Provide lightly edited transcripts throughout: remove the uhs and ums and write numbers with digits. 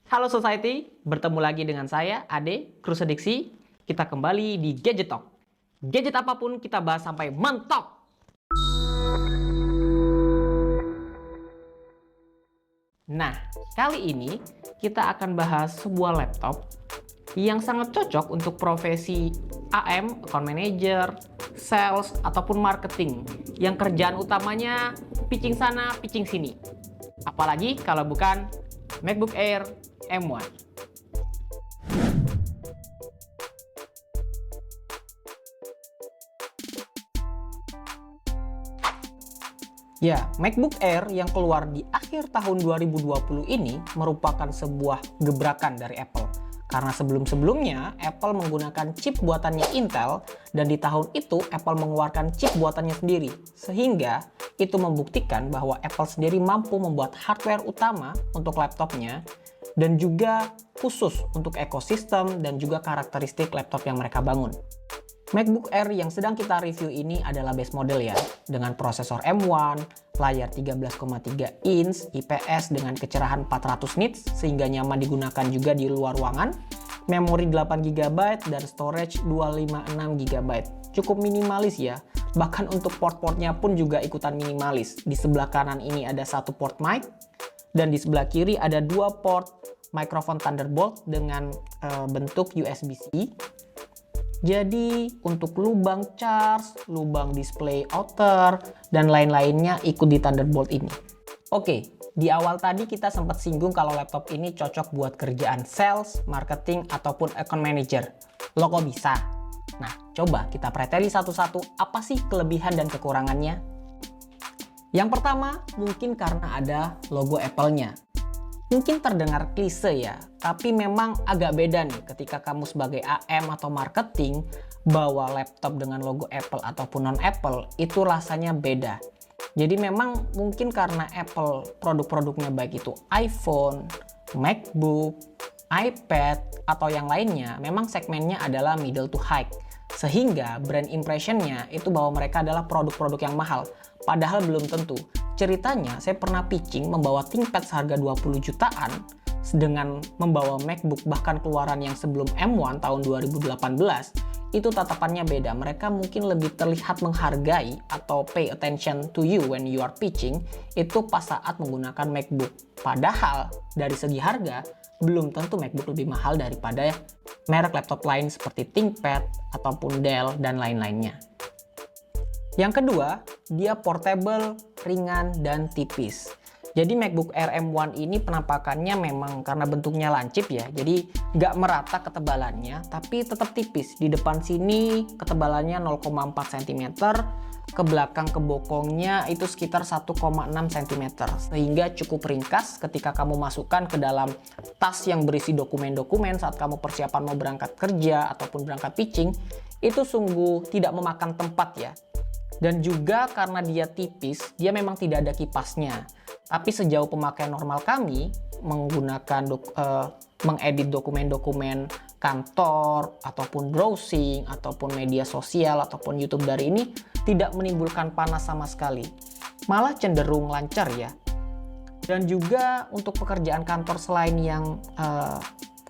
Halo Society, bertemu lagi dengan saya, Ade, Krusediksi. Kita kembali di Gadget Talk. Gadget apapun kita bahas sampai mentok. Nah, kali ini kita akan bahas sebuah laptop yang sangat cocok untuk profesi AM, account manager, sales, ataupun marketing yang kerjaan utamanya pitching sana, pitching sini. Apalagi kalau bukan MacBook Air M1. Ya, MacBook Air yang keluar di akhir tahun 2020 ini merupakan sebuah gebrakan dari Apple. Karena sebelum-sebelumnya Apple menggunakan chip buatannya Intel dan di tahun itu Apple mengeluarkan chip buatannya sendiri. Sehingga itu membuktikan bahwa Apple sendiri mampu membuat hardware utama untuk laptopnya dan juga khusus untuk ekosistem dan juga karakteristik laptop yang mereka bangun. MacBook Air yang sedang kita review ini adalah base model ya, dengan prosesor M1, layar 13,3 inch, IPS dengan kecerahan 400 nits sehingga nyaman digunakan juga di luar ruangan, memori 8GB dan storage 256GB. Cukup minimalis ya, bahkan untuk port-portnya pun juga ikutan minimalis. Di sebelah kanan ini ada satu port mic, dan di sebelah kiri ada dua port microphone Thunderbolt dengan bentuk USB-C. Jadi untuk lubang charge, lubang display outer, dan lain-lainnya ikut di Thunderbolt ini. Oke, di awal tadi kita sempat singgung kalau laptop ini cocok buat kerjaan sales, marketing, ataupun account manager. Lo kok bisa? Nah, coba kita preteli satu-satu apa sih kelebihan dan kekurangannya. Yang pertama, mungkin karena ada logo Apple-nya. Mungkin terdengar klise ya, tapi memang agak beda nih ketika kamu sebagai AM atau marketing bawa laptop dengan logo Apple ataupun non-Apple, itu rasanya beda. Jadi memang mungkin karena Apple produk-produknya baik itu iPhone, MacBook, iPad, atau yang lainnya, memang segmennya adalah middle to high. Sehingga brand impressionnya itu bahwa mereka adalah produk-produk yang mahal. Padahal belum tentu. Ceritanya, saya pernah pitching membawa ThinkPad seharga 20 jutaan dengan membawa MacBook bahkan keluaran yang sebelum M1 tahun 2018, itu tatapannya beda. Mereka mungkin lebih terlihat menghargai atau pay attention to you when you are pitching itu pas saat menggunakan MacBook. Padahal dari segi harga, belum tentu MacBook lebih mahal daripada merek laptop lain seperti ThinkPad ataupun Dell dan lain-lainnya. Yang kedua, dia portable, ringan, dan tipis. Jadi MacBook Air M1 ini penampakannya memang karena bentuknya lancip ya, jadi nggak merata ketebalannya, tapi tetap tipis. Di depan sini ketebalannya 0,4 cm, ke belakang ke bokongnya itu sekitar 1,6 cm, sehingga cukup ringkas ketika kamu masukkan ke dalam tas yang berisi dokumen-dokumen saat kamu persiapan mau berangkat kerja ataupun berangkat pitching, itu sungguh tidak memakan tempat ya. Dan juga karena dia tipis, dia memang tidak ada kipasnya. Tapi sejauh pemakaian normal kami, menggunakan mengedit dokumen-dokumen kantor, ataupun browsing, ataupun media sosial, ataupun YouTube dari ini, tidak menimbulkan panas sama sekali. Malah cenderung lancar ya. Dan juga untuk pekerjaan kantor selain yang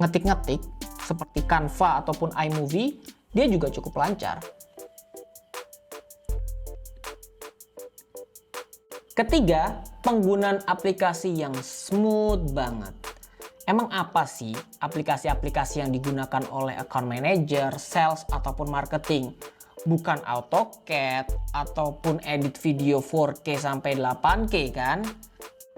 ngetik-ngetik, seperti Canva ataupun iMovie, dia juga cukup lancar. Ketiga, penggunaan aplikasi yang smooth banget. Emang apa sih aplikasi-aplikasi yang digunakan oleh account manager, sales, ataupun marketing? Bukan AutoCAD ataupun edit video 4K sampai 8K kan?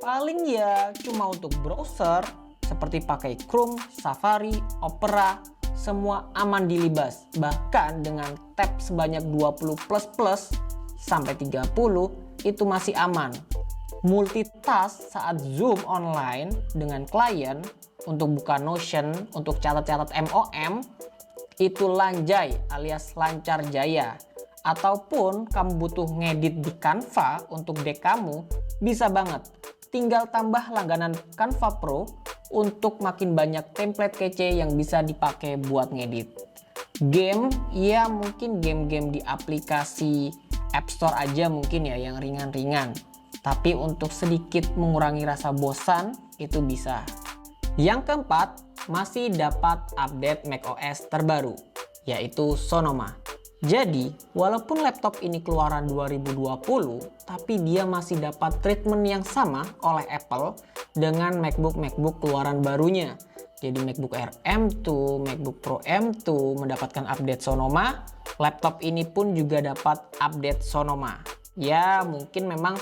Paling ya cuma untuk browser seperti pakai Chrome, Safari, Opera, semua aman dilibas. Bahkan dengan tab sebanyak 20++ sampai 30 itu masih aman. Multitask saat Zoom online dengan klien untuk buka Notion, untuk catat-catat MOM, itu lanjai alias lancar jaya. Ataupun kamu butuh ngedit di Canva untuk deck kamu, bisa banget. Tinggal tambah langganan Canva Pro untuk makin banyak template kece yang bisa dipakai buat ngedit. Game, ya mungkin game-game di aplikasi App Store aja mungkin ya yang ringan-ringan. Tapi untuk sedikit mengurangi rasa bosan itu bisa. Yang keempat, masih dapat update macOS terbaru, yaitu Sonoma. Jadi, walaupun laptop ini keluaran 2020, tapi dia masih dapat treatment yang sama oleh Apple dengan MacBook keluaran barunya. Jadi MacBook Air M2, MacBook Pro M2 mendapatkan update Sonoma, laptop ini pun juga dapat update Sonoma. Ya, mungkin memang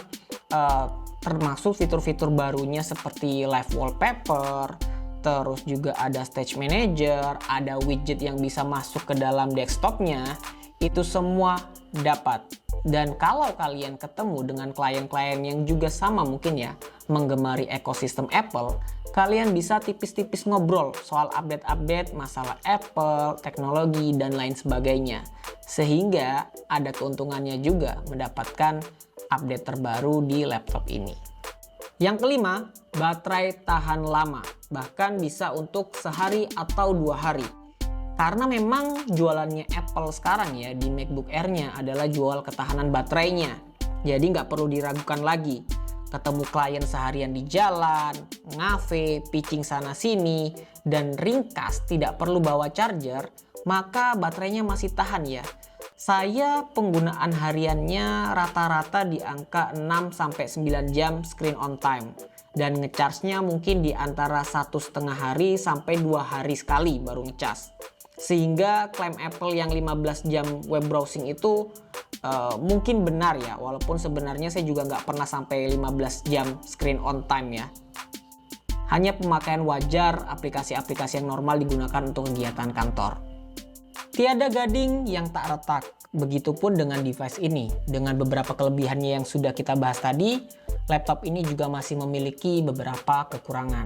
termasuk fitur-fitur barunya seperti live wallpaper, terus juga ada stage manager, ada widget yang bisa masuk ke dalam desktopnya, itu semua dapat. Dan kalau kalian ketemu dengan klien-klien yang juga sama mungkin ya, menggemari ekosistem Apple, kalian bisa tipis-tipis ngobrol soal update-update masalah Apple, teknologi, dan lain sebagainya. Sehingga ada keuntungannya juga mendapatkan update terbaru di laptop ini. Yang kelima, baterai tahan lama, bahkan bisa untuk sehari atau 2 hari. Karena memang jualannya Apple sekarang ya di MacBook Air-nya adalah jual ketahanan baterainya. Jadi nggak perlu diragukan lagi. Ketemu klien seharian di jalan, ngafe, pitching sana sini, dan ringkas tidak perlu bawa charger, maka baterainya masih tahan ya. Saya penggunaan hariannya rata-rata di angka 6-9 jam screen on time. Dan ngecharge-nya mungkin di antara 1,5 hari sampai 2 hari sekali baru ngecas. Sehingga klaim Apple yang 15 jam web browsing itu mungkin benar ya, walaupun sebenarnya saya juga nggak pernah sampai 15 jam screen on time ya. Hanya pemakaian wajar aplikasi-aplikasi yang normal digunakan untuk kegiatan kantor. Tiada gading yang tak retak, begitupun dengan device ini. Dengan beberapa kelebihannya yang sudah kita bahas tadi, laptop ini juga masih memiliki beberapa kekurangan.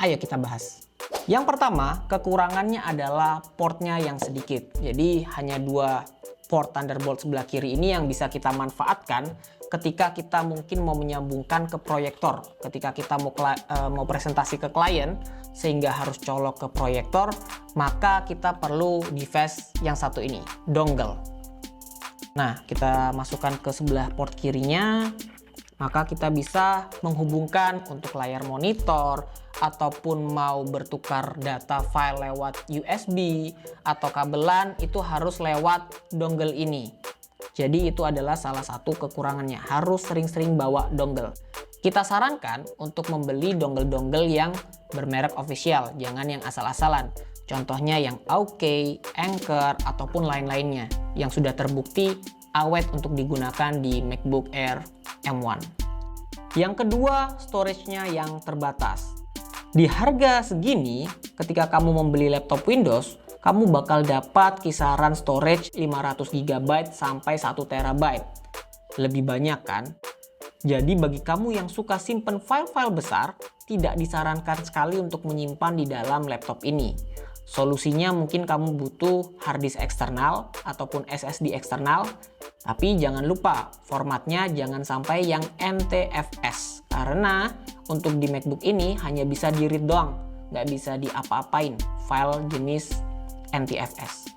Ayo kita bahas. Yang pertama, kekurangannya adalah portnya yang sedikit. Jadi hanya 2 port Thunderbolt sebelah kiri ini yang bisa kita manfaatkan ketika kita mungkin mau menyambungkan ke proyektor. Ketika kita mau presentasi ke klien sehingga harus colok ke proyektor, maka kita perlu device yang satu ini, dongle. Nah, kita masukkan ke sebelah port kirinya, maka kita bisa menghubungkan untuk layar monitor, ataupun mau bertukar data file lewat USB atau kabelan, itu harus lewat dongle ini. Jadi itu adalah salah satu kekurangannya, harus sering-sering bawa dongle. Kita sarankan untuk membeli dongle-dongle yang bermerek official, jangan yang asal-asalan. Contohnya yang AUK, Anker, ataupun lain-lainnya yang sudah terbukti awet untuk digunakan di MacBook Air M1. Yang kedua, storage-nya yang terbatas. Di harga segini, ketika kamu membeli laptop Windows, kamu bakal dapat kisaran storage 500 GB sampai 1 TB. Lebih banyak kan? Jadi bagi kamu yang suka simpen file-file besar, tidak disarankan sekali untuk menyimpan di dalam laptop ini. Solusinya mungkin kamu butuh hard disk eksternal ataupun SSD eksternal, tapi jangan lupa formatnya jangan sampai yang NTFS. Karena untuk di MacBook ini hanya bisa di read doang, nggak bisa diapa-apain file jenis NTFS.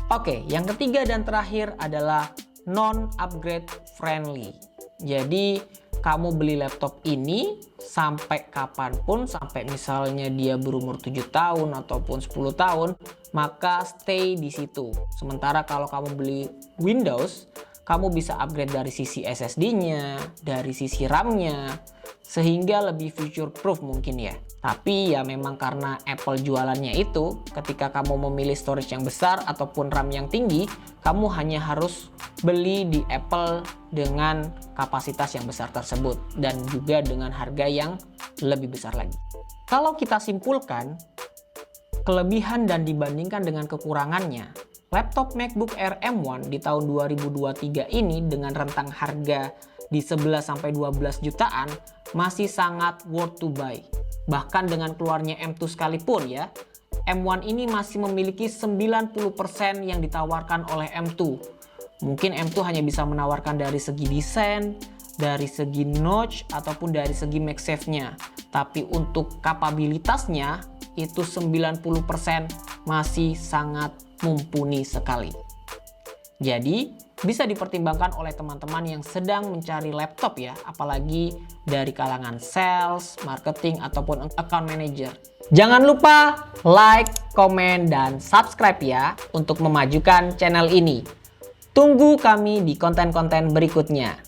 Oke, yang ketiga dan terakhir adalah non-upgrade friendly. Jadi kamu beli laptop ini sampai kapanpun, sampai misalnya dia berumur 7 tahun ataupun 10 tahun, maka stay di situ. Sementara kalau kamu beli Windows, kamu bisa upgrade dari sisi SSD-nya, dari sisi RAM-nya, sehingga lebih future proof mungkin ya. Tapi ya memang karena Apple jualannya itu, ketika kamu memilih storage yang besar ataupun RAM yang tinggi, kamu hanya harus beli di Apple dengan kapasitas yang besar tersebut dan juga dengan harga yang lebih besar lagi. Kalau kita simpulkan, kelebihan dan dibandingkan dengan kekurangannya, laptop MacBook Air M1 di tahun 2023 ini dengan rentang harga di 11-12 jutaan masih sangat worth to buy. Bahkan dengan keluarnya M2 sekalipun ya, M1 ini masih memiliki 90% yang ditawarkan oleh M2. Mungkin M2 hanya bisa menawarkan dari segi desain, dari segi notch, ataupun dari segi MagSafe-nya. Tapi untuk kapabilitasnya, itu 90% masih sangat mumpuni sekali. Jadi, bisa dipertimbangkan oleh teman-teman yang sedang mencari laptop ya, apalagi dari kalangan sales, marketing, ataupun account manager. Jangan lupa like, komen, dan subscribe ya untuk memajukan channel ini. Tunggu kami di konten-konten berikutnya.